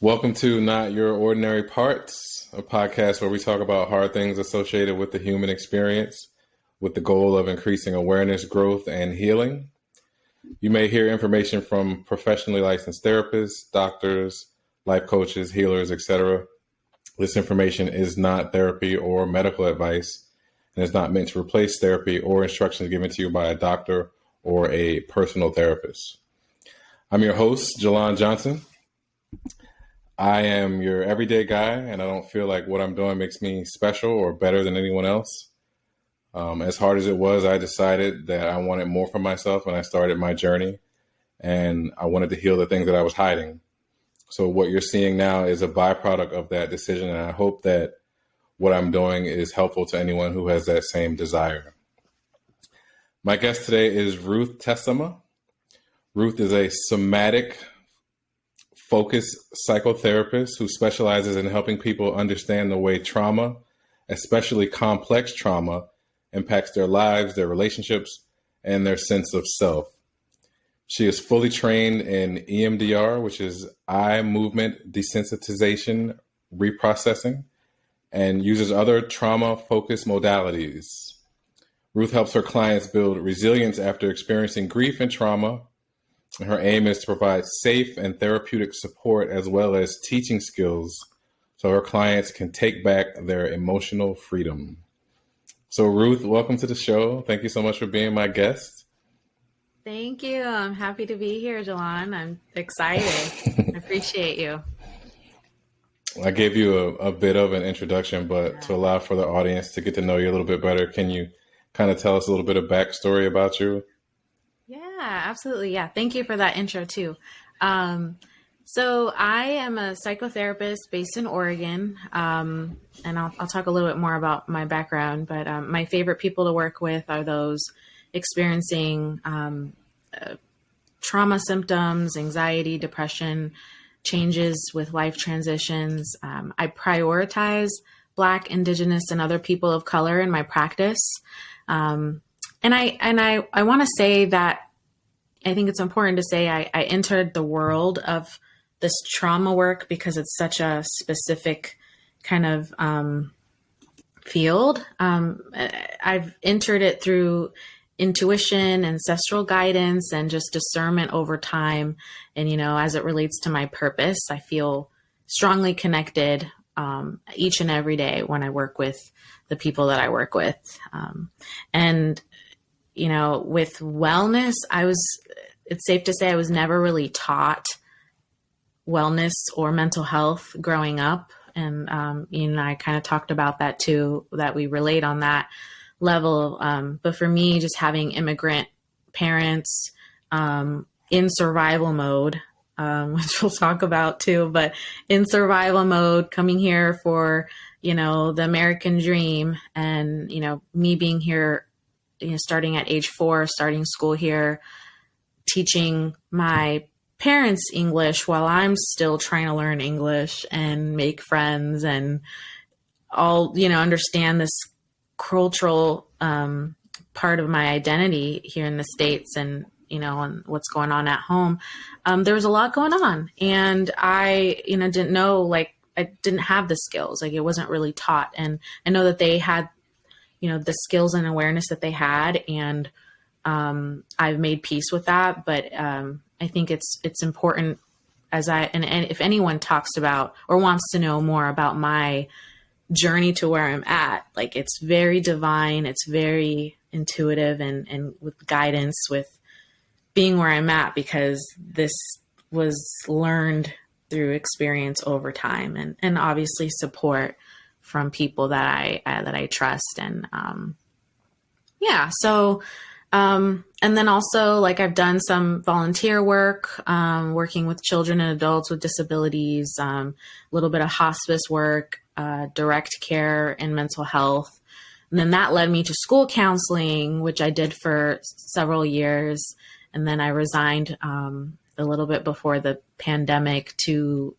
Welcome to Not Your Ordinary Parts, a podcast where we talk about hard things associated with the human experience with the goal of increasing awareness, growth, and healing. You may hear information from professionally licensed therapists, doctors, life coaches, healers, etc. This information is not therapy or medical advice and is not meant to replace therapy or instructions given to you by a doctor or a personal therapist. I'm your host, Jalon Johnson. I am your everyday guy, and I don't feel like what I'm doing makes me special or better than anyone else. As hard as it was, I decided that I wanted more for myself when I started my journey, and I wanted to heal the things that I was hiding. So what you're seeing now is a byproduct of that decision, and I hope that what I'm doing is helpful to anyone who has that same desire. My guest today is Ruth Tessema. Ruth is a somatic focused psychotherapist who specializes in helping people understand the way trauma, especially complex trauma, impacts their lives, their relationships, and their sense of self. She is fully trained in EMDR, which is eye movement desensitization reprocessing, and uses other trauma-focused modalities. Ruth helps her clients build resilience after experiencing grief and trauma. Her aim is to provide safe and therapeutic support as well as teaching skills so her clients can take back their emotional freedom. So Ruth, welcome to the show. Thank you so much for being my guest. Thank you. I'm happy to be here, Jalon. I'm excited. I appreciate you. I gave you a bit of an introduction, but to allow for the audience to get to know you a little bit better, can you kind of tell us a little bit of backstory about you? Yeah, absolutely. Yeah. Thank you for that intro too. So I am a psychotherapist based in Oregon. And I'll talk a little bit more about my background, but my favorite people to work with are those experiencing trauma symptoms, anxiety, depression, changes with life transitions. I prioritize Black, Indigenous, and other people of color in my practice. And I want to say that I think it's important to say I entered the world of this trauma work because it's such a specific kind of field. I've entered it through intuition, ancestral guidance, and just discernment over time. And, as it relates to my purpose, I feel strongly connected each and every day when I work with the people that I work with. With wellness, it's safe to say I was never really taught wellness or mental health growing up. And, I kind of talked about that too, that we relate on that level. But for me, just having immigrant parents in survival mode, which we'll talk about too, but in survival mode, coming here for, the American dream and, me being here, starting at age 4, starting school here, teaching my parents English while I'm still trying to learn English and make friends and all, understand this cultural part of my identity here in the States and, and what's going on at home. There was a lot going on and I, didn't know, I didn't have the skills, it wasn't really taught. And I know that they had, the skills and awareness that they had. And I've made peace with that. But I think it's important and if anyone talks about or wants to know more about my journey to where I'm at, it's very divine, it's very intuitive and with guidance, with being where I'm at, because this was learned through experience over time and obviously support from people that I trust. And and then also I've done some volunteer work, working with children and adults with disabilities, a little bit of hospice work, direct care and mental health. And then that led me to school counseling, which I did for several years. And then I resigned a little bit before the pandemic to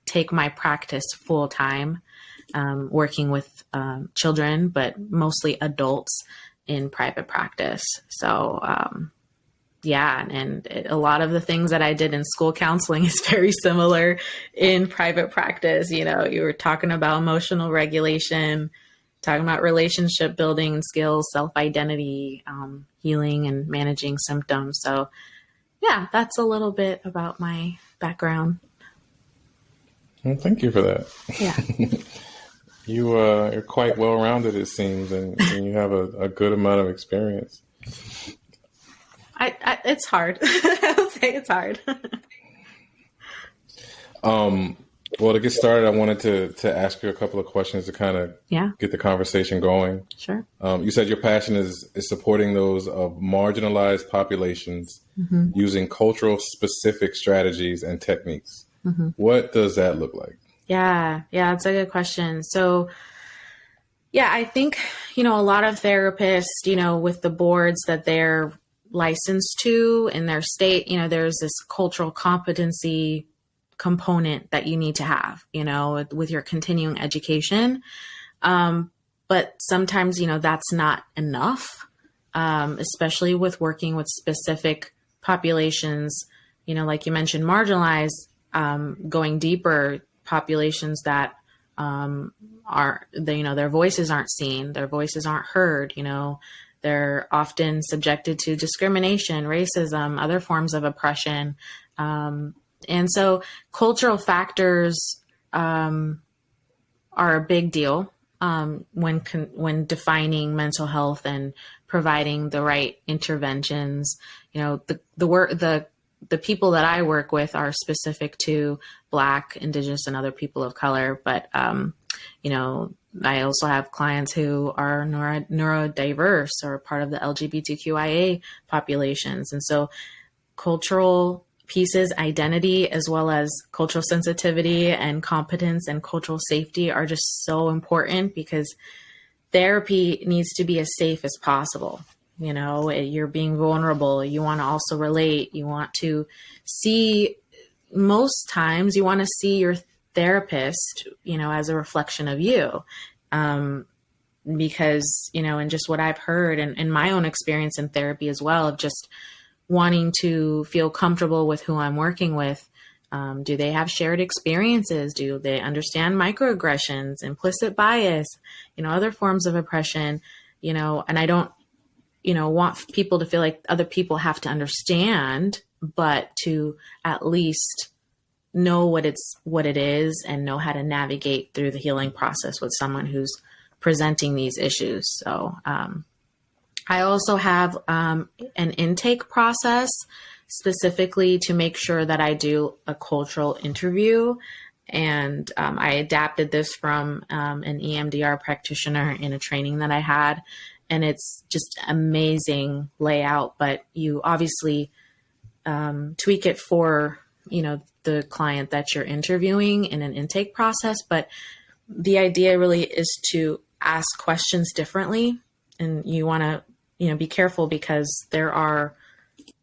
take my practice full time, working with children, but mostly adults in private practice. So yeah, and a lot of the things that I did in school counseling is very similar in private practice. You know, you were talking about emotional regulation, talking about relationship building skills, self-identity, healing and managing symptoms. So yeah, that's a little bit about my background. Well, thank you for that. Yeah. You're quite well-rounded, it seems, and you have a good amount of experience. It's hard. I'll say it's hard. Well, to get started, I wanted to ask you a couple of questions to kind of get the conversation going. Sure. You said your passion is supporting those of marginalized populations using cultural specific strategies and techniques. What does that look like? Yeah, that's a good question. So, yeah, I think, a lot of therapists, with the boards that they're licensed to in their state, there's this cultural competency component that you need to have, with your continuing education. But sometimes, that's not enough, especially with working with specific populations, like you mentioned, marginalized, going deeper, populations that their voices aren't seen, their voices aren't heard, they're often subjected to discrimination, racism, other forms of oppression. And so cultural factors are a big deal when defining mental health and providing the right interventions. The people that I work with are specific to Black, Indigenous, and other people of color. But, I also have clients who are neurodiverse or part of the LGBTQIA populations. And so cultural pieces, identity, as well as cultural sensitivity and competence and cultural safety are just so important, because therapy needs to be as safe as possible. You're being vulnerable. You want to also relate. You want to see, most times you want to see your therapist, as a reflection of you. Because, and just what I've heard and my own experience in therapy as well, of just wanting to feel comfortable with who I'm working with. Do they have shared experiences? Do they understand microaggressions, implicit bias, other forms of oppression, and I don't, want people to feel like other people have to understand, but to at least know what it is and know how to navigate through the healing process with someone who's presenting these issues. So, I also have an intake process specifically to make sure that I do a cultural interview. And I adapted this from an EMDR practitioner in a training that I had. And it's just amazing layout, but you obviously tweak it for, the client that you're interviewing in an intake process. But the idea really is to ask questions differently. And you want to, be careful, because there are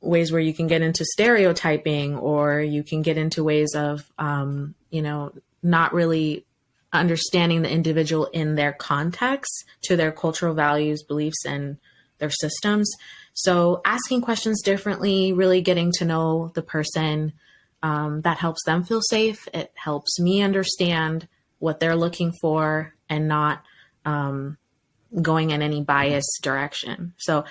ways where you can get into stereotyping, or you can get into ways of, not really understanding the individual in their context to their cultural values, beliefs, and their systems. So asking questions differently, really getting to know the person, that helps them feel safe. It helps me understand what they're looking for and not going in any biased direction. So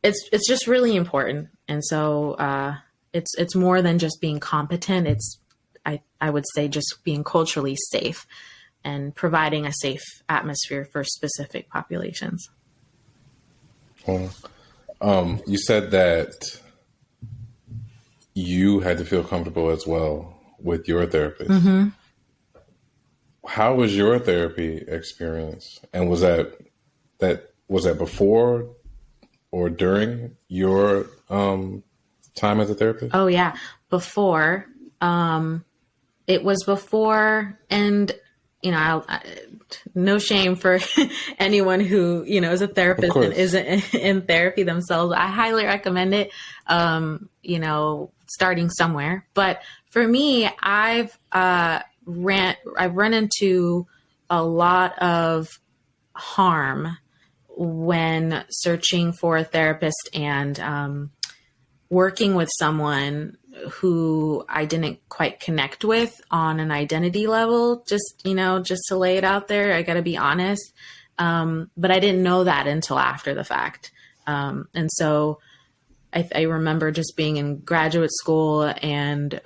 it's just really important. And so it's more than just being competent. It's, I would say, just being culturally safe and providing a safe atmosphere for specific populations. Well, you said that you had to feel comfortable as well with your therapist. Mm-hmm. How was your therapy experience? And was that before or during your time as a therapist? Oh yeah, before. It was before, and no shame for anyone who is a therapist and isn't in therapy themselves. I highly recommend it. Starting somewhere. But for me, I've run into a lot of harm when searching for a therapist and working with someone who I didn't quite connect with on an identity level, just to lay it out there. I got to be honest. But I didn't know that until after the fact. And so I remember just being in graduate school and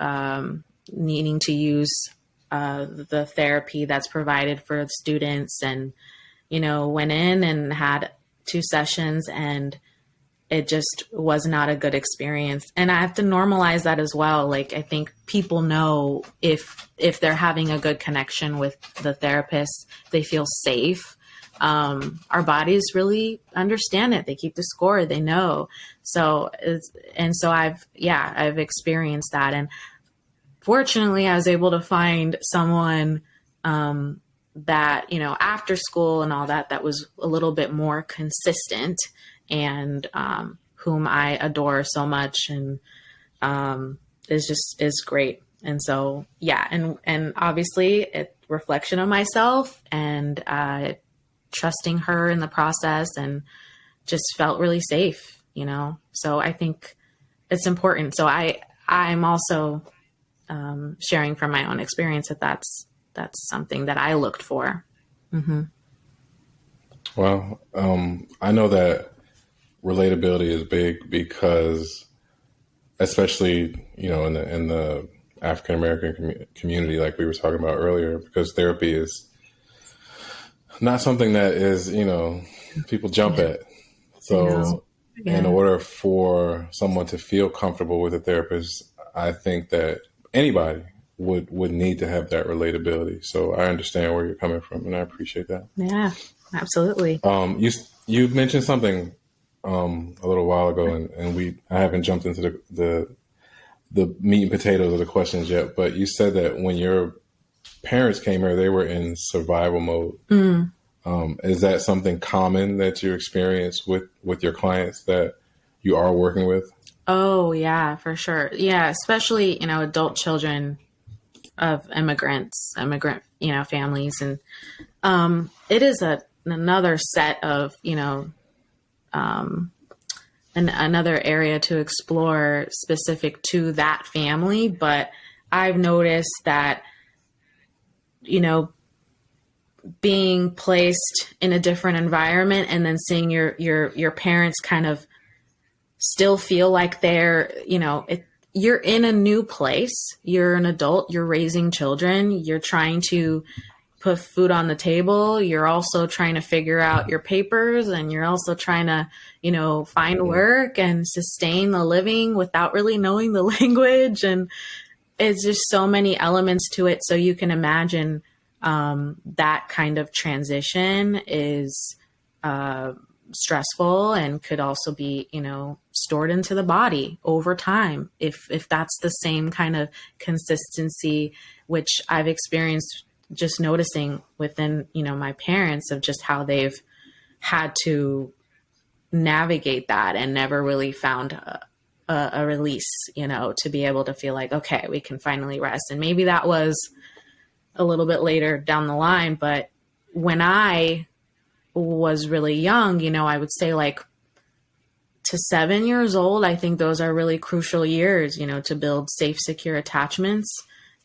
needing to use the therapy that's provided for students, and went in and had 2 sessions, and it just was not a good experience. And I have to normalize that as well. Like, I think people know if they're having a good connection with the therapist, they feel safe. Our bodies really understand it. They keep the score, they know. So I've experienced that. And fortunately I was able to find someone, that, after school and all that was a little bit more consistent, and, whom I adore so much, and, is great. And so, and obviously it reflection of myself, and, trusting her in the process, and just felt really safe, so I think it's important. So I'm also, sharing from my own experience that's something that I looked for. Mm-hmm. Well, I know that relatability is big because, especially, in the African American community, like we were talking about earlier, because therapy is not something that is, people jump at. So in order for someone to feel comfortable with a therapist, I think that anybody would need to have that relatability. So I understand where you're coming from, and I appreciate that. Yeah, absolutely. You mentioned something a little while ago, and I haven't jumped into the meat and potatoes of the questions yet, but you said that when your parents came here, they were in survival mode. Mm. Is that something common that you experience with your clients that you are working with? Oh, yeah, for sure. Yeah, especially, adult children of immigrant, families. And it is another set of, another area to explore specific to that family. But I've noticed that, being placed in a different environment and then seeing your parents kind of still feel like they're, you're in a new place, you're an adult, you're raising children, you're trying to put food on the table, you're also trying to figure out your papers, and you're also trying to, find work and sustain the living without really knowing the language. And it's just so many elements to it. So you can imagine that kind of transition is stressful, and could also be, stored into the body over time. If that's the same kind of consistency, which I've experienced just noticing within, my parents, of just how they've had to navigate that and never really found a release, to be able to feel like, okay, we can finally rest. And maybe that was a little bit later down the line, but when I was really young, I would say like to 7 years old, I think those are really crucial years, to build safe, secure attachments,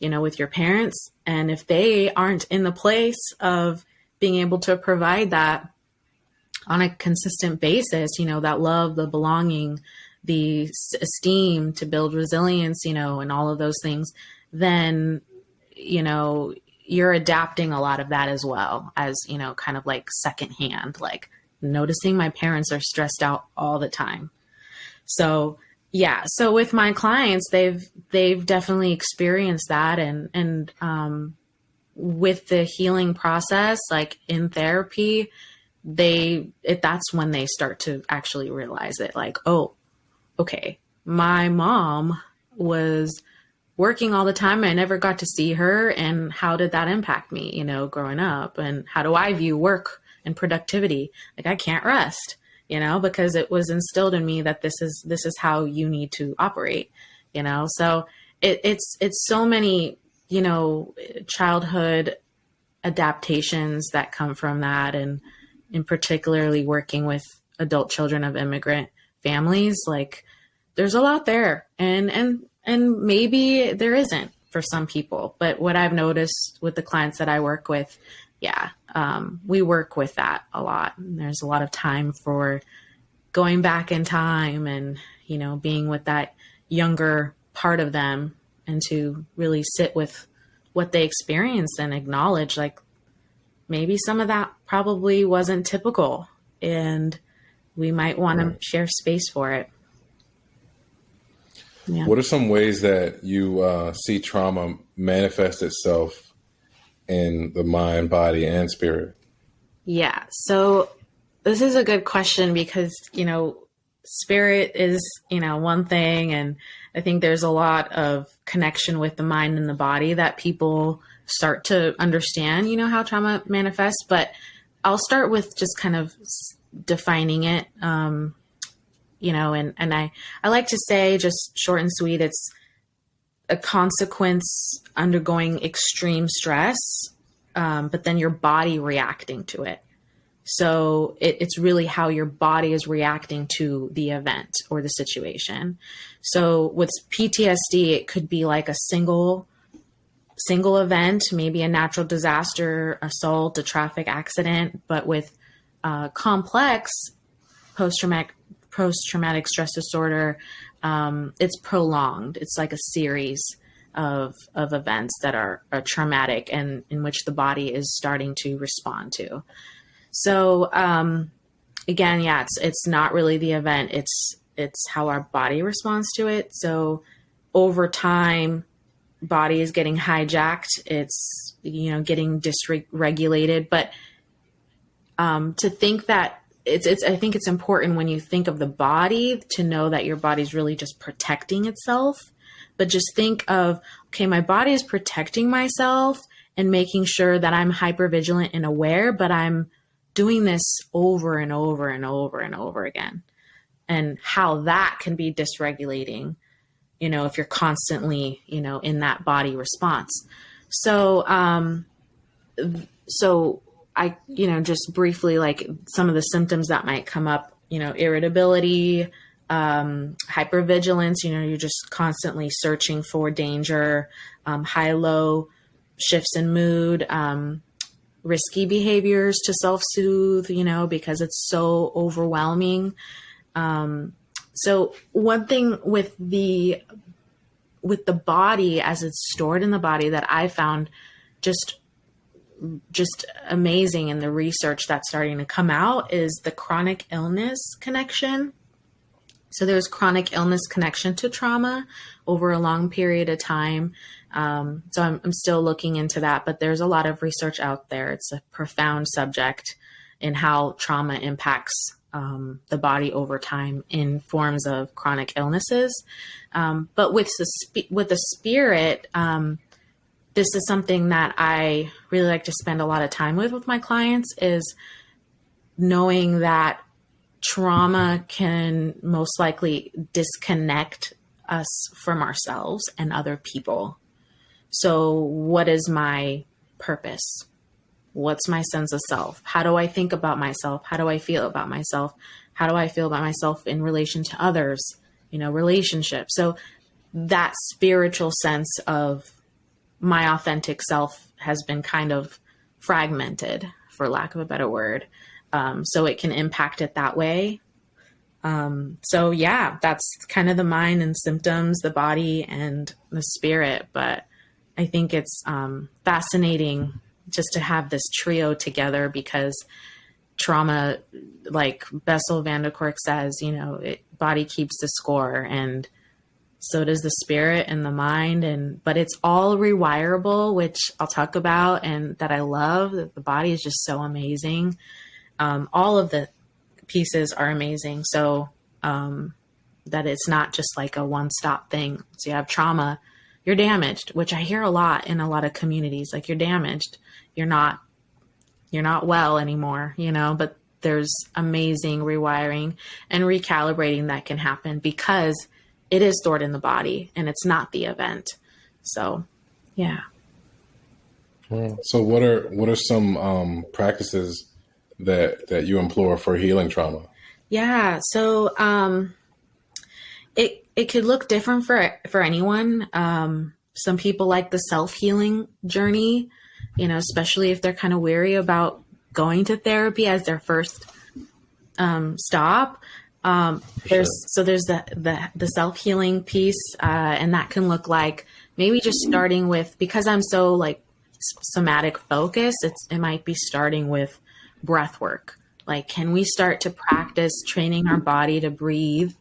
with your parents. And if they aren't in the place of being able to provide that on a consistent basis, that love, the belonging, the esteem to build resilience, and all of those things, then, you're adapting a lot of that as well as, kind of like secondhand, like noticing my parents are stressed out all the time. So, yeah. So with my clients, they've definitely experienced that. And with the healing process, like in therapy, that's when they start to actually realize it, like, oh, okay, my mom was working all the time. I never got to see her. And how did that impact me, growing up? And how do I view work and productivity? Like, I can't rest, because it was instilled in me that this is how you need to operate, so it's so many, childhood adaptations that come from that. And in particularly working with adult children of immigrant families, like there's a lot there, and maybe there isn't for some people. But what I've noticed with the clients that I work with, we work with that a lot. And there's a lot of time for going back in time and, being with that younger part of them, and to really sit with what they experienced and acknowledge, like, maybe some of that probably wasn't typical, and we might want to share space for it. Yeah. What are some ways that you see trauma manifest itself in the mind, body, and spirit? Yeah. So this is a good question because, spirit is, one thing. And I think there's a lot of connection with the mind and the body that people start to understand, how trauma manifests. But I'll start with just kind of defining it. And I like to say, just short and sweet, it's a consequence undergoing extreme stress, but then your body reacting to it. So it's really how your body is reacting to the event or the situation. So with PTSD, it could be like a single event, maybe a natural disaster, assault, a traffic accident. But with complex post-traumatic stress disorder, it's prolonged. It's like a series of events that are traumatic and in which the body is starting to respond to. So again, it's not really the event. It's how our body responds to it. So over time, body is getting hijacked. It's, getting dysregulated. But to think that I think it's important when you think of the body to know that your body's really just protecting itself. But just think of, okay, my body is protecting myself and making sure that I'm hypervigilant and aware, but I'm doing this over and over and over and over again. And how that can be dysregulating, if you're constantly, in that body response. So I, just briefly, like some of the symptoms that might come up, irritability, hypervigilance, you're just constantly searching for danger, high-low shifts in mood, risky behaviors to self-soothe, because it's so overwhelming. So one thing with the body as it's stored in the body that I found just amazing in the research that's starting to come out is the chronic illness connection. So there's chronic illness connection to trauma over a long period of time. So I'm still looking into that, but there's a lot of research out there. It's a profound subject in how trauma impacts the body over time in forms of chronic illnesses. But with the spirit, this is something that I really like to spend a lot of time with my clients, is knowing that trauma can most likely disconnect us from ourselves and other people. So what is my purpose? What's my sense of self? How do I think about myself? How do I feel about myself? How do I feel about myself in relation to others? Relationships. So that spiritual sense of my authentic self has been kind of fragmented, for lack of a better word. So it can impact it that way. So that's kind of the mind and symptoms, the body and the spirit. But I think it's fascinating just to have this trio together, because trauma, like Bessel van der Kolk says, body keeps the score, and so does the spirit and the mind. But it's all rewirable, which I'll talk about, and that I love. That the body is just so amazing. All of the pieces are amazing. So that it's not just like a one-stop thing. So you have trauma, you're damaged, which I hear a lot in a lot of communities. Like, you're damaged, you're not well anymore, but there's amazing rewiring and recalibrating that can happen, because it is stored in the body and it's not the event. So, yeah. So what are some practices that you employ for healing trauma? Yeah. So it could look different for anyone. Some people like the self-healing journey, especially if they're kind of weary about going to therapy as their first stop. There's the self-healing piece, and that can look like maybe just starting with, because I'm so like somatic focused, it might be starting with breath work. Like, can we start to practice training our body to breathe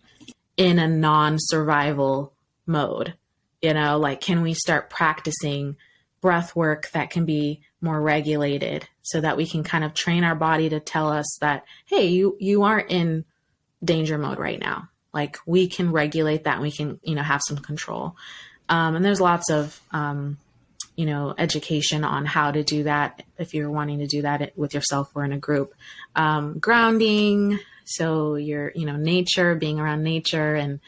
in a non-survival mode? Like, can we start practicing breath work that can be more regulated so that we can kind of train our body to tell us that, hey, you aren't in danger mode right now. Like, we can regulate that and we can, have some control. And there's lots of, education on how to do that if you're wanting to do that with yourself or in a group. Grounding, so your, nature, being around nature and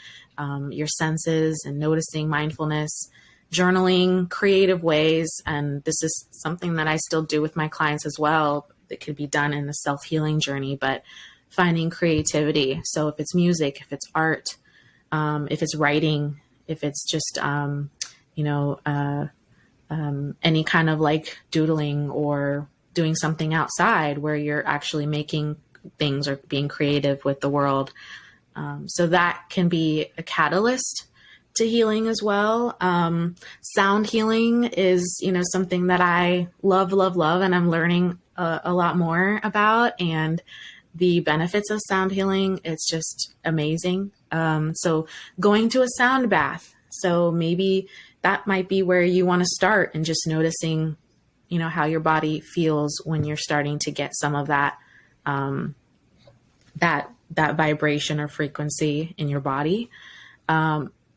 your senses and noticing, mindfulness, journaling, creative ways. And this is something that I still do with my clients as well. That could be done in the self-healing journey, but finding creativity. So if it's music, if it's art, if it's writing, if it's just, any kind of like doodling or doing something outside where you're actually making things or being creative with the world. So that can be a catalyst to healing as well. Sound healing is, something that I love, and I'm learning a lot more about, and the benefits of sound healing. It's just amazing. So going to a sound bath. So maybe that might be where you want to start, and just noticing, how your body feels when you're starting to get some of that, that vibration or frequency in your body.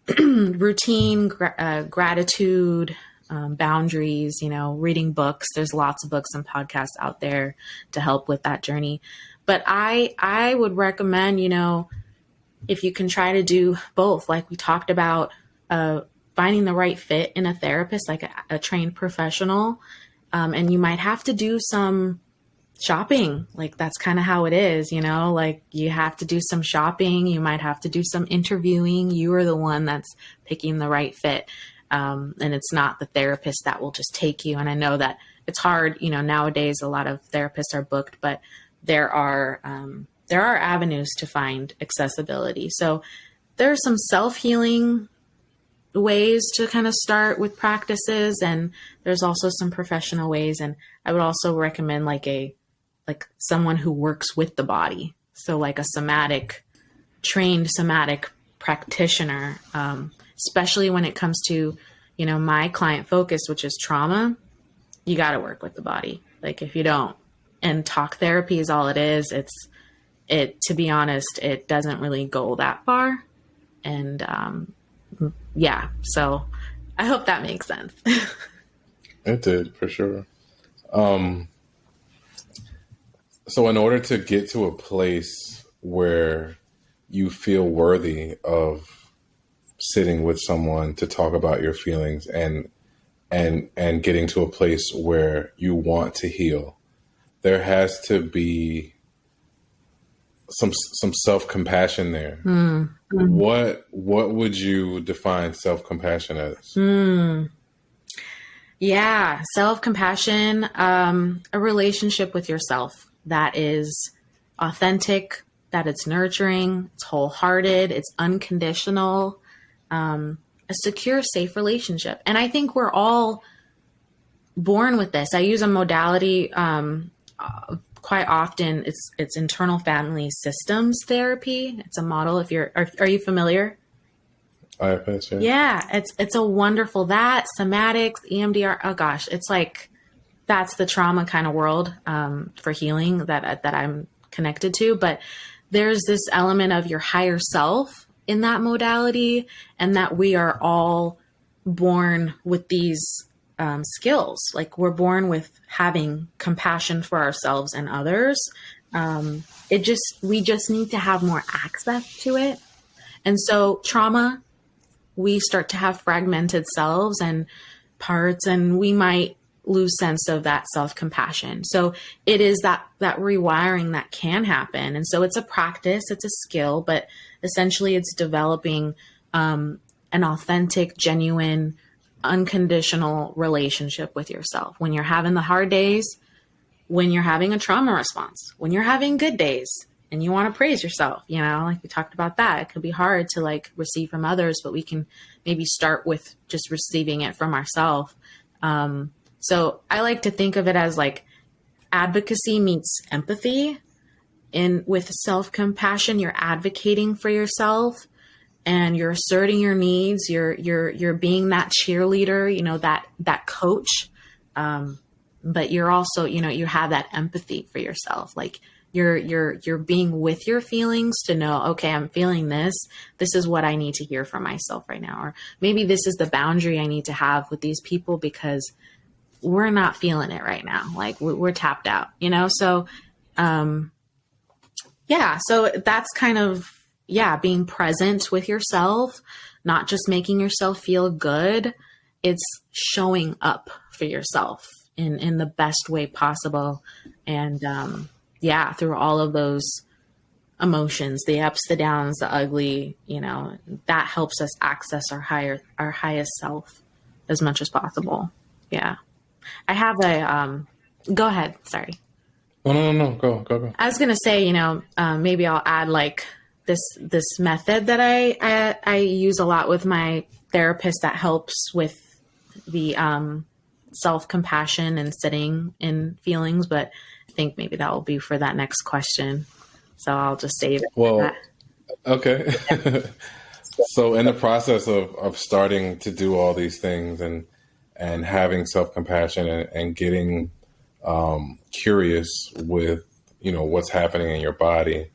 Routine, gratitude, boundaries, reading books. There's lots of books and podcasts out there to help with that journey. But I would recommend, if you can try to do both, like we talked about, finding the right fit in a therapist, like a trained professional. And you might have to do some shopping. Like, that's kind of how it is, like you have to do some shopping. You might have to do some interviewing. You are the one that's picking the right fit. And it's not the therapist that will just take you. And I know that it's hard, nowadays a lot of therapists are booked, but there are avenues to find accessibility. So there are some self-healing ways to kind of start with practices, and there's also some professional ways. And I would also recommend like someone who works with the body. So like a trained somatic practitioner, especially when it comes to, my client focus, which is trauma. You got to work with the body. Like, if you don't, and talk therapy is all it is. To be honest, it doesn't really go that far. And, yeah, so I hope that makes sense. It did, for sure. So in order to get to a place where you feel worthy of sitting with someone to talk about your feelings and getting to a place where you want to heal, there has to be some self-compassion there. What would you define self-compassion as? Yeah, self-compassion, a relationship with yourself that is authentic, that it's nurturing, it's wholehearted, it's unconditional, a secure, safe relationship. And I think we're all born with this. I use a modality quite often. It's internal family systems therapy. It's a model. Are you familiar? Yeah, it's a wonderful, that somatics, EMDR. Oh gosh, it's like, that's the trauma kind of world for healing that I'm connected to. But there's this element of your higher self in that modality, and that we are all born with these skills. Like, we're born with having compassion for ourselves and others. We just need to have more access to it. And so trauma, we start to have fragmented selves and parts, and we might lose sense of that self-compassion. So it is that rewiring that can happen. And so it's a practice, it's a skill, but essentially it's developing an authentic, genuine, unconditional relationship with yourself. When you're having the hard days, when you're having a trauma response, when you're having good days and you want to praise yourself, you know, like we talked about that. It could be hard to like receive from others, but we can maybe start with just receiving it from ourselves. So I like to think of it as like advocacy meets empathy. And with self-compassion, you're advocating for yourself and you're asserting your needs. You're being that cheerleader, you know, that coach. But you're also, you know, you have that empathy for yourself. Like you're being with your feelings to know, okay, I'm feeling this. This is what I need to hear from myself right now. Or maybe this is the boundary I need to have with these people because we're not feeling it right now. Like we're tapped out, you know? So, yeah, so that's kind of, being present with yourself, not just making yourself feel good. It's showing up for yourself in the best way possible. And, through all of those emotions, the ups, the downs, the ugly, you know, that helps us access our highest self as much as possible. Yeah. I have go ahead. Sorry. Oh, no. Go. I was going to say, you know, maybe I'll add like this method that I use a lot with my therapist that helps with the self-compassion and sitting in feelings, but I think maybe that will be for that next question. So I'll just save it. Well, okay. So in the process of starting to do all these things and having self-compassion and getting curious with, you know, what's happening in your body,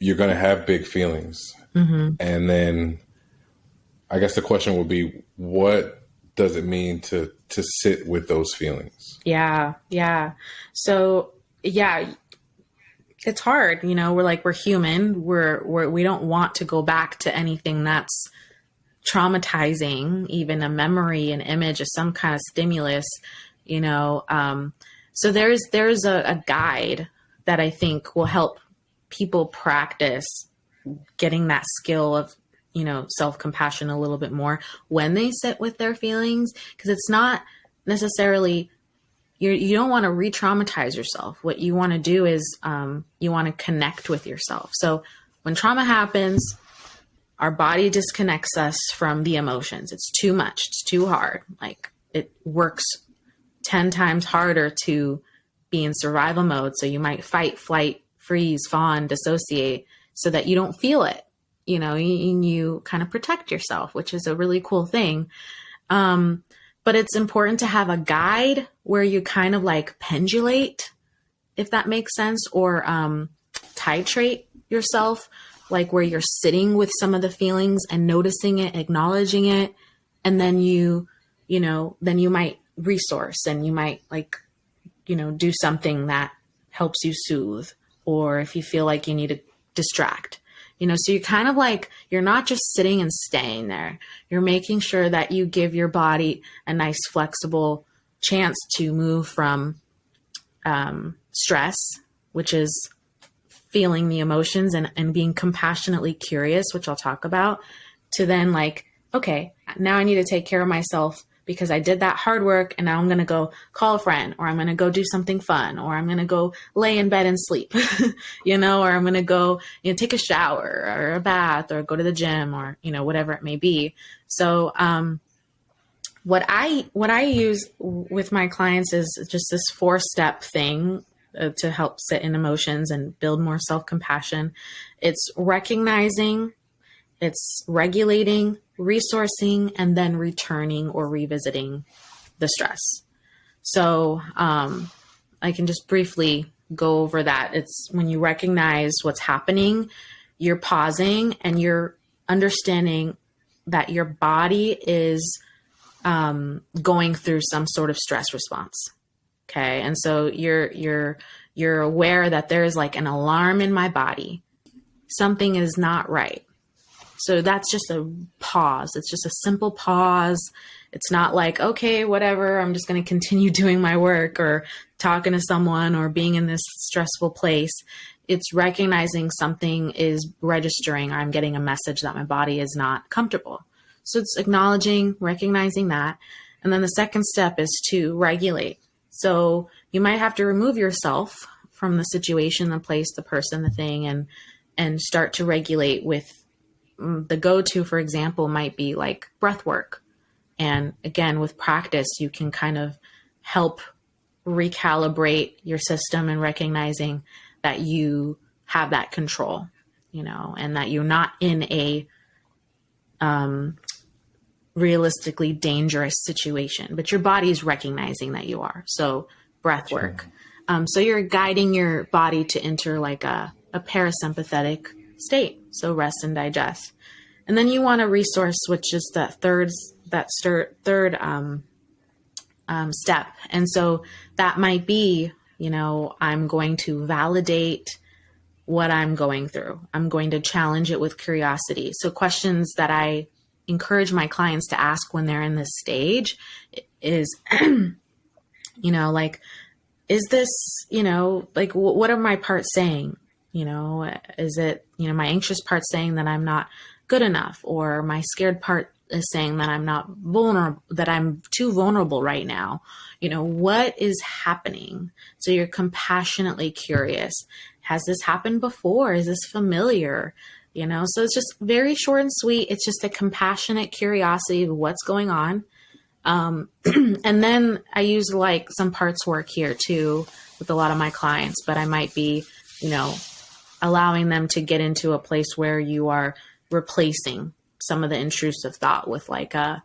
you're going to have big feelings. Mm-hmm. And then I guess the question would be, what does it mean to sit with those feelings? Yeah. So, it's hard, you know, we're human. We don't want to go back to anything that's traumatizing, even a memory, an image of some kind of stimulus, you know. So there's a guide that I think will help people practice getting that skill of, you know, self-compassion a little bit more when they sit with their feelings, because it's not necessarily, you don't want to re-traumatize yourself. What you want to do is you want to connect with yourself. So when trauma happens, our body disconnects us from the emotions. It's too much. It's too hard. Like it works 10 times harder to be in survival mode. So you might fight, flight, freeze, fawn, dissociate so that you don't feel it. You know, you kind of protect yourself, which is a really cool thing. But it's important to have a guide where you kind of like pendulate, if that makes sense, or titrate yourself, like where you're sitting with some of the feelings and noticing it, acknowledging it. And then then you might resource and you might do something that helps you soothe, or if you feel like you need to distract, so you kind of like, you're not just sitting and staying there. You're making sure that you give your body a nice flexible chance to move from stress, which is feeling the emotions and being compassionately curious, which I'll talk about, to then like, okay, now I need to take care of myself because I did that hard work and now I'm going to go call a friend, or I'm going to go do something fun, or I'm going to go lay in bed and sleep, or I'm going to go, take a shower or a bath or go to the gym or, whatever it may be. So, what I use with my clients is just this 4-step thing to help sit in emotions and build more self-compassion. It's recognizing, it's regulating, resourcing, and then returning or revisiting the stress. So I can just briefly go over that. It's when you recognize what's happening, you're pausing and you're understanding that your body is going through some sort of stress response. Okay. And so you're aware that there is like an alarm in my body. Something is not right. So that's just a pause. It's just a simple pause. It's not like, okay, whatever, I'm just going to continue doing my work or talking to someone or being in this stressful place. it's recognizing something is registering, or I'm getting a message that my body is not comfortable. So it's acknowledging, recognizing that. And then the second step is to regulate. So you might have to remove yourself from the situation, the place, the person, the thing, and start to regulate with the go-to, for example, might be like breath work. And again, with practice, you can kind of help recalibrate your system and recognizing that you have that control, and that you're not in a realistically dangerous situation, but your body is recognizing that you are. So breath work. So you're guiding your body to enter like a parasympathetic state. So rest and digest. And then you want a resource, which is that third step. And so that might be, I'm going to validate what I'm going through. I'm going to challenge it with curiosity. So questions that I encourage my clients to ask when they're in this stage is, like, is this, like, what are my parts saying? Is it, my anxious part saying that I'm not good enough, or my scared part is saying that I'm not vulnerable, that I'm too vulnerable right now? What is happening? So you're compassionately curious. Has this happened before? Is this familiar? So it's just very short and sweet. It's just a compassionate curiosity of what's going on. And then I use like some parts work here too with a lot of my clients, but I might be, allowing them to get into a place where you are replacing some of the intrusive thought with like a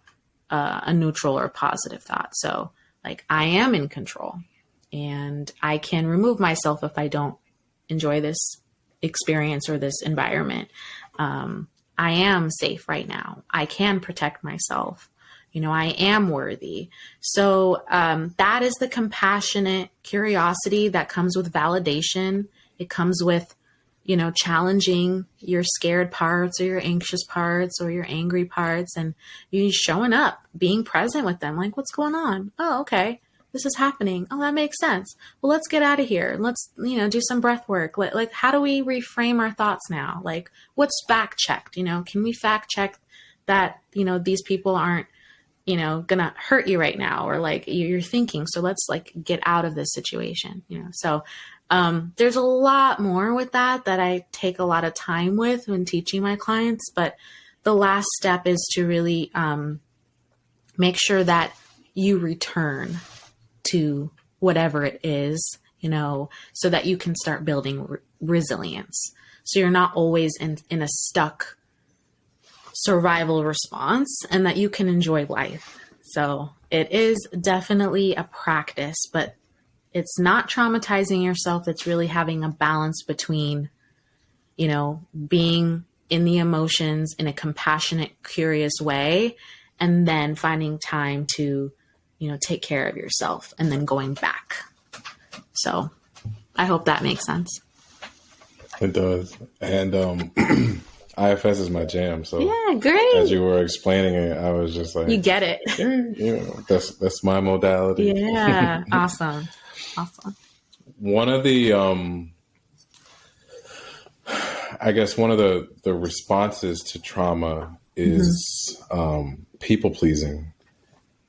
neutral or positive thought. So like, I am in control and I can remove myself if I don't enjoy this experience or this environment. I am safe right now. I can protect myself. I am worthy. So that is the compassionate curiosity that comes with validation. It comes with, challenging your scared parts or your anxious parts or your angry parts, and you showing up, being present with them. Like, what's going on? Oh, okay. This is happening. Oh, that makes sense. Well, let's get out of here. Let's, do some breath work. Like, how do we reframe our thoughts now? Like, what's fact checked? Can we fact check that, these people aren't, gonna hurt you right now, or like you're thinking, so let's like get out of this situation, So there's a lot more with that I take a lot of time with when teaching my clients. But the last step is to really make sure that you return to whatever it is, so that you can start building resilience. So you're not always in a stuck survival response, and that you can enjoy life. So it is definitely a practice, but it's not traumatizing yourself. It's really having a balance between, being in the emotions in a compassionate, curious way, and then finding time to, take care of yourself and then going back. So I hope that makes sense. It does. And IFS is my jam. So yeah, great. As you were explaining it, I was just like, you get it. Yeah, that's my modality. Yeah. Awesome. One of the, I guess one of the responses to trauma is people pleasing,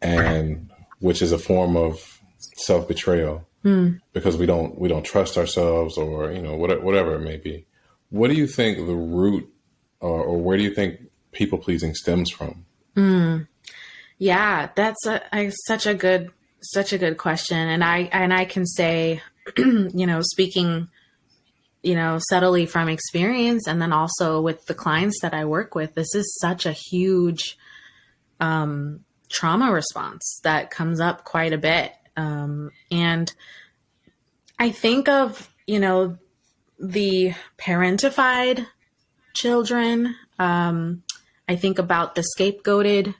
and which is a form of self-betrayal because we don't trust ourselves, or whatever it may be. What do you think the root, or where do you think people pleasing stems from? Yeah, that's such a good question. And I can say, speaking, subtly from experience, and then also with the clients that I work with, this is such a huge trauma response that comes up quite a bit. And I think of, the parentified children. I think about the scapegoated,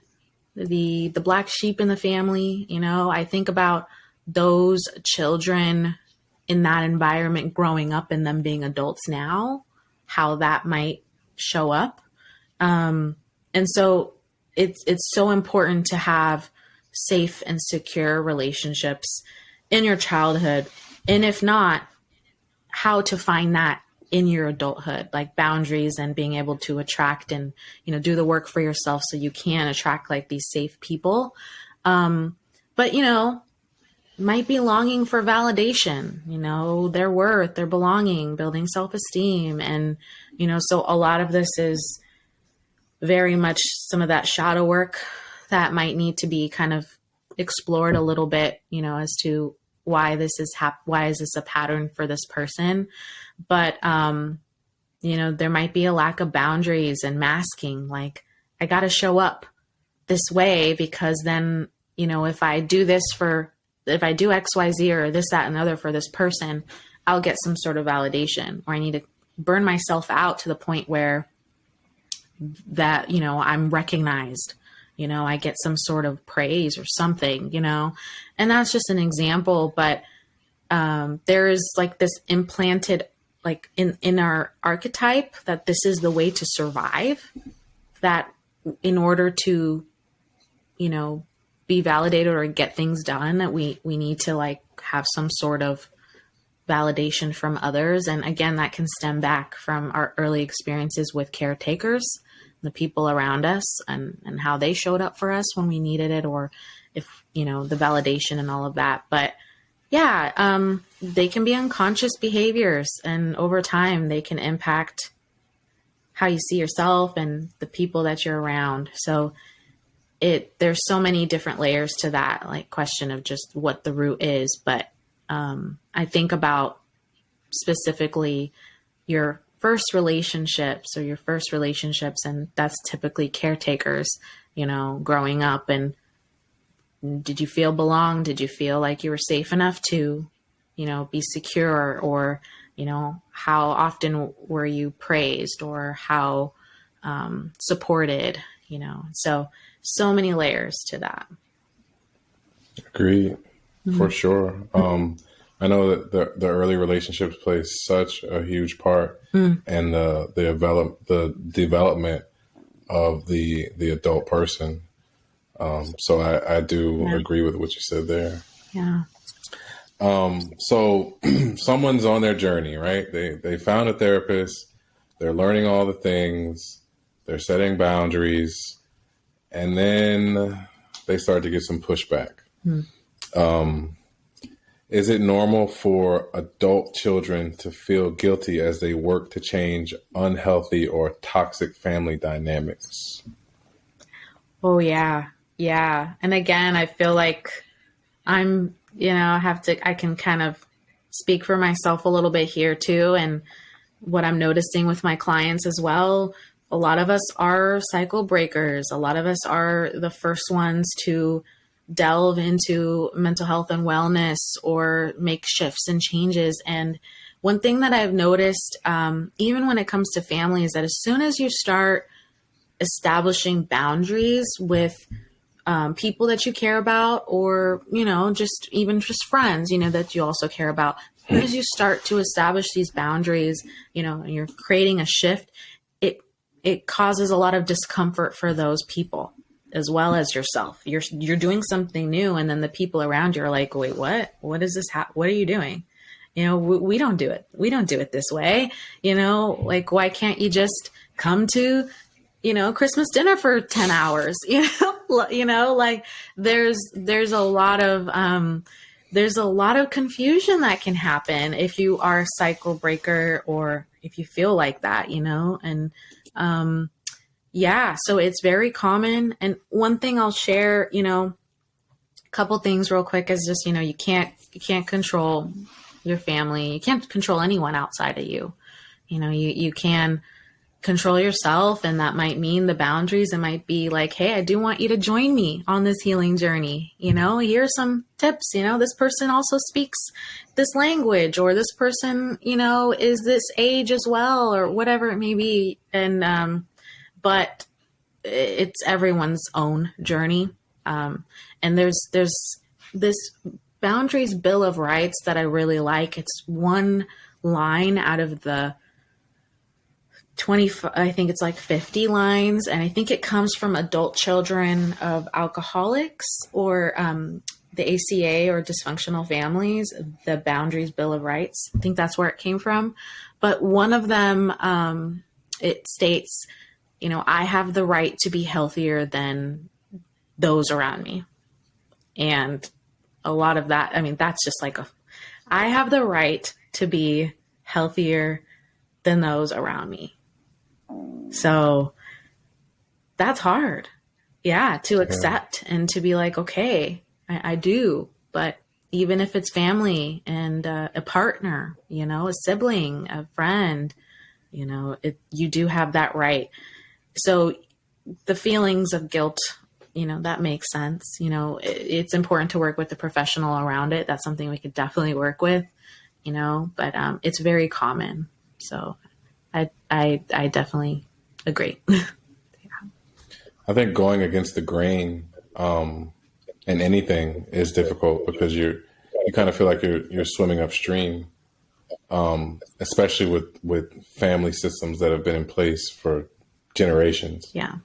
the black sheep in the family. I think about those children in that environment growing up and them being adults now, how that might show up. And so it's so important to have safe and secure relationships in your childhood. And if not, how to find that in your adulthood, like boundaries and being able to attract and, do the work for yourself so you can attract like these safe people. But, might be longing for validation, their worth, their belonging, building self-esteem. And, so a lot of this is very much some of that shadow work that might need to be kind of explored a little bit, as to why this is why is this a pattern for this person. But, there might be a lack of boundaries and masking, like I got to show up this way because then, if I do X, Y, Z or this, that, and the other for this person, I'll get some sort of validation, or I need to burn myself out to the point where that, I'm recognized, I get some sort of praise or something, and that's just an example. But there is like this implanted, like in our archetype, that this is the way to survive, that in order to, be validated or get things done, that we need to like have some sort of validation from others. And again, that can stem back from our early experiences with caretakers, the people around us, and how they showed up for us when we needed it, or if, the validation and all of that. But yeah, they can be unconscious behaviors, and over time they can impact how you see yourself and the people that you're around. So there's so many different layers to that, like question of just what the root is. But I think about specifically your first relationships, and that's typically caretakers, growing up. And did you feel belonged? Did you feel like you were safe enough to, be secure? Or, how often were you praised, or how supported, so many layers to that. Agreed. For sure. I know that the early relationships play such a huge part in the development of the adult person. So I do agree with what you said there. Yeah. So someone's on their journey, right? They found a therapist, they're learning all the things, they're setting boundaries, and then they start to get some pushback. Is it normal for adult children to feel guilty as they work to change unhealthy or toxic family dynamics? Oh, yeah. Yeah. And again, I feel like I can kind of speak for myself a little bit here too. And what I'm noticing with my clients as well, a lot of us are cycle breakers. A lot of us are the first ones to delve into mental health and wellness, or make shifts and changes. And one thing that I've noticed, even when it comes to family, is that as soon as you start establishing boundaries with people that you care about, or, just friends, that you also care about, as you start to establish these boundaries, and you're creating a shift, it causes a lot of discomfort for those people as well as yourself. You're doing something new, and then the people around you are like, wait, what is this? What are you doing? We don't do it. We don't do it this way. Like, why can't you just come to, Christmas dinner for 10 hours? Like there's a lot of confusion that can happen if you are a cycle breaker, or if you feel like that, and so it's very common. And one thing I'll share, a couple things real quick, is just, you can't control your family. You can't control anyone outside of you. You can control yourself, and that might mean the boundaries. It might be like, hey, I do want you to join me on this healing journey. Here's some tips. This person also speaks this language, or this person, is this age as well, or whatever it may be. And, but it's everyone's own journey. And there's this boundaries bill of rights that I really like. It's one line out of the 20, I think it's like 50 lines. And I think it comes from adult children of alcoholics, or the ACA, or dysfunctional families, the Boundaries Bill of Rights. I think that's where it came from. But one of them, it states, I have the right to be healthier than those around me. And a lot of that, that's just like I have the right to be healthier than those around me. So that's hard. Yeah, to accept and to be like, okay, I do. But even if it's family and a partner, a sibling, a friend, you do have that right. So the feelings of guilt, that makes sense. It's important to work with the professional around it. That's something we could definitely work with, but it's very common. So I definitely agree. I think going against the grain in anything is difficult because you kind of feel like you're swimming upstream, especially with family systems that have been in place for generations. Yeah.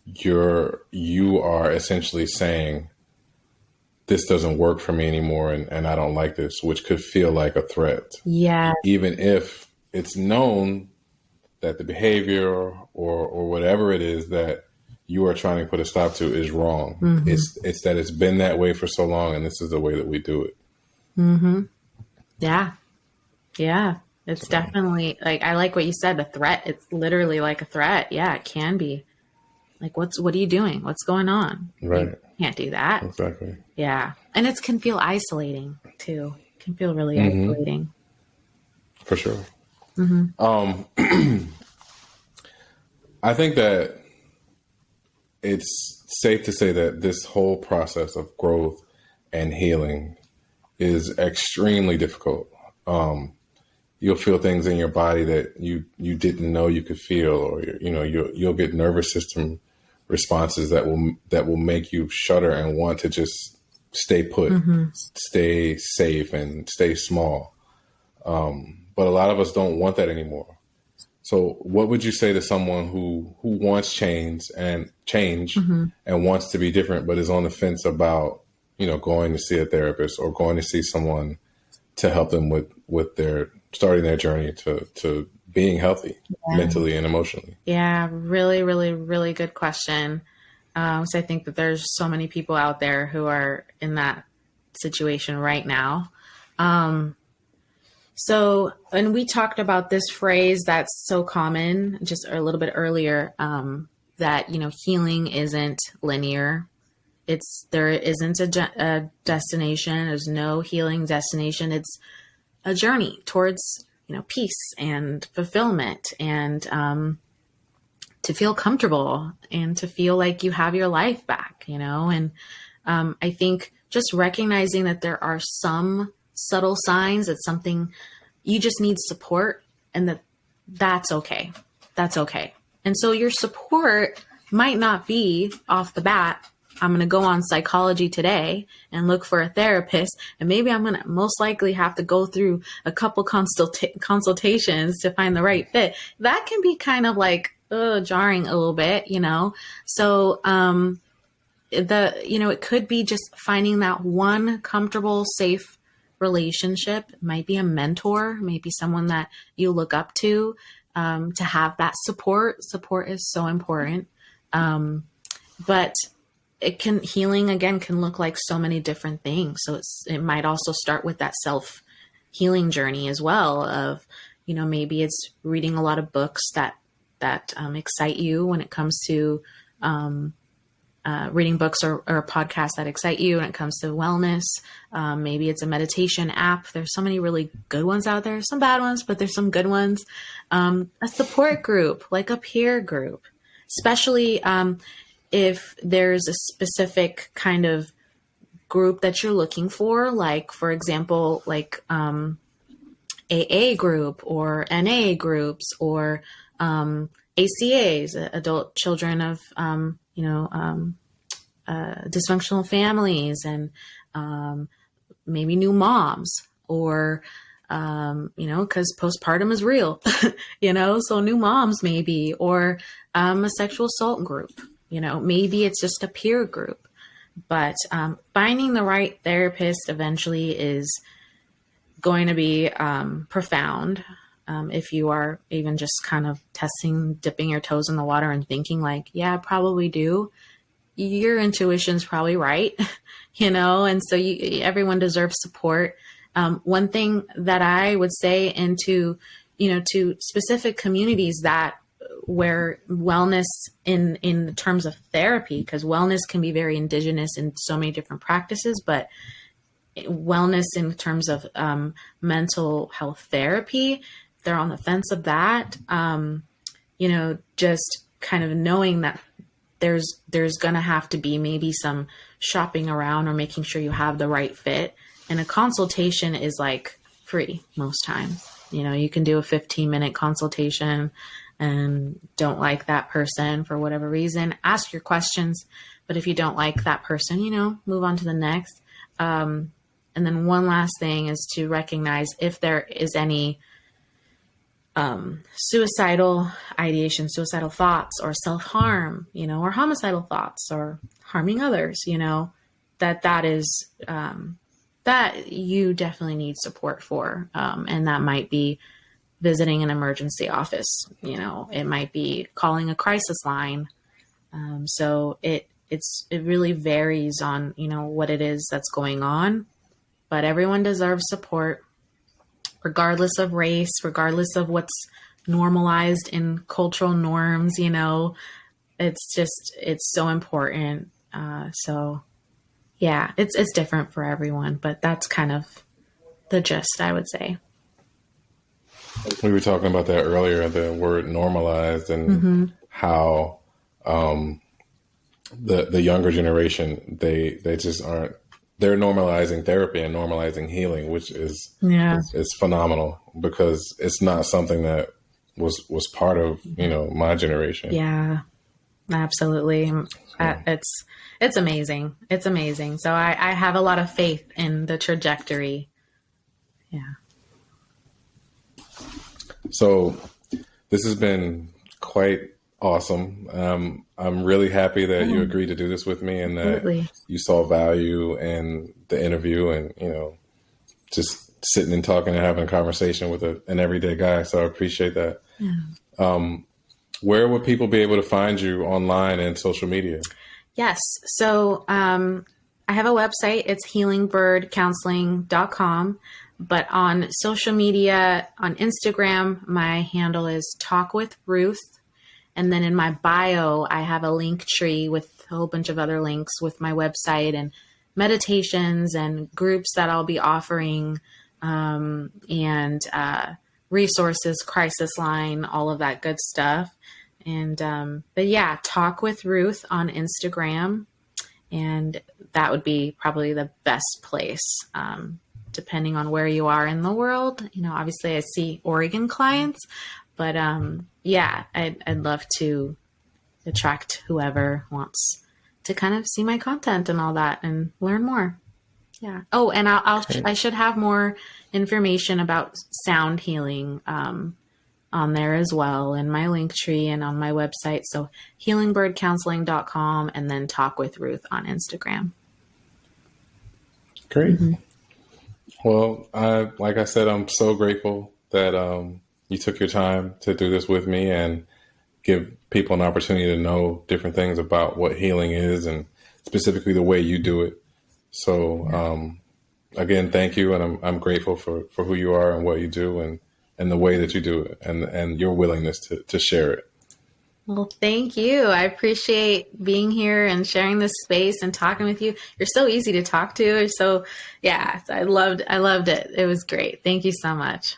You are essentially saying, this doesn't work for me anymore, and I don't like this, which could feel like a threat. Yeah. Even if it's known that the behavior or whatever it is that you are trying to put a stop to is wrong. Mm-hmm. It's that it's been that way for so long, and this is the way that we do it. Mm-hmm. Yeah. Yeah. It's definitely, like, I like what you said, a threat. It's literally like a threat. Yeah, it can be. Like, what are you doing? What's going on? Right. You can't do that. Exactly. Yeah. And it can feel isolating too. It can feel really isolating. For sure. Mm-hmm. I think that it's safe to say that this whole process of growth and healing is extremely difficult. You'll feel things in your body that you didn't know you could feel, or you'll get nervous system responses that will make you shudder and want to just stay put, stay safe, and stay small. But a lot of us don't want that anymore. So what would you say to someone who wants change and wants to be different, but is on the fence about, going to see a therapist or going to see someone to help them with their starting their journey to being healthy mentally and emotionally? Yeah, really, really, really good question. So I think that there's so many people out there who are in that situation right now. So, and we talked about this phrase that's so common just a little bit earlier, that, healing isn't linear. There isn't a destination. There's no healing destination. It's a journey towards, peace and fulfillment, and to feel comfortable and to feel like you have your life back, and I think just recognizing that there are some subtle signs that something, you just need support, and that's okay. That's okay. And so your support might not be off the bat, I'm going to go on Psychology Today and look for a therapist, and maybe I'm going to most likely have to go through a couple consultations to find the right fit. That can be kind of like jarring a little bit, So it could be just finding that one comfortable, safe relationship. It might be a mentor, maybe someone that you look up to have that support. Support is so important. But healing again can look like so many different things. So it might also start with that self-healing journey as well of, maybe it's reading a lot of books that excite you when it comes to reading books or podcasts that excite you when it comes to wellness. Maybe it's a meditation app. There's so many really good ones out there, some bad ones, but there's some good ones. A support group, like a peer group, especially if there's a specific kind of group that you're looking for, like, for example, like AA group or NA groups or ACAs, adult children of, dysfunctional families, and maybe new moms, or, because postpartum is real, so new moms maybe, or a sexual assault group, maybe it's just a peer group. But finding the right therapist eventually is going to be profound. If you are even just kind of dipping your toes in the water and thinking like, yeah, I probably do. Your intuition's probably right, and so everyone deserves support. One thing that I would say to specific communities where wellness in terms of therapy, because wellness can be very indigenous in so many different practices, but wellness in terms of mental health therapy, they're on the fence of that. Just kind of knowing that there's going to have to be maybe some shopping around or making sure you have the right fit. And a consultation is like free most times. You can do a 15-minute consultation and don't like that person for whatever reason, ask your questions. But if you don't like that person, move on to the next. And then one last thing is to recognize if there is any suicidal ideation, suicidal thoughts, or self-harm, or homicidal thoughts, or harming others, that is, that you definitely need support for. And that might be visiting an emergency office, it might be calling a crisis line. So it really varies on, what it is that's going on, but everyone deserves support, regardless of race, regardless of what's normalized in cultural norms. It's so important. So yeah, it's different for everyone, but that's kind of the gist, I would say. We were talking about that earlier, the word normalized, and how the younger generation, they just aren't, they're normalizing therapy and normalizing healing, which is phenomenal, because it's not something that was part of, my generation. Yeah, absolutely. It's amazing. It's amazing. So I have a lot of faith in the trajectory. Yeah. So this has been quite awesome. I'm really happy that you agreed to do this with me, and that you saw value in the interview, and, just sitting and talking and having a conversation with an everyday guy. So I appreciate that. Yeah. Where would people be able to find you online and social media? Yes. So I have a website. It's healingbirdcounseling.com. But on social media, on Instagram, my handle is Talk with Ruth. And then in my bio, I have a link tree with a whole bunch of other links with my website and meditations and groups that I'll be offering, and resources, crisis line, all of that good stuff. And, but yeah, Talk with Ruth on Instagram. And that would be probably the best place, depending on where you are in the world. Obviously I see Oregon clients, but yeah, I'd love to attract whoever wants to kind of see my content and all that and learn more. Yeah. Oh, and I should have more information about sound healing on there as well, in my link tree and on my website. So healingbirdcounseling.com, and then Talk with Ruth on Instagram. Great. Well, like I said, I'm so grateful that you took your time to do this with me and give people an opportunity to know different things about what healing is, and specifically the way you do it. So again, thank you. And I'm grateful for who you are and what you do, and the way that you do it, and your willingness to share it. Well, thank you. I appreciate being here and sharing this space and talking with you. You're so easy to talk to. So yeah, I loved it. It was great. Thank you so much.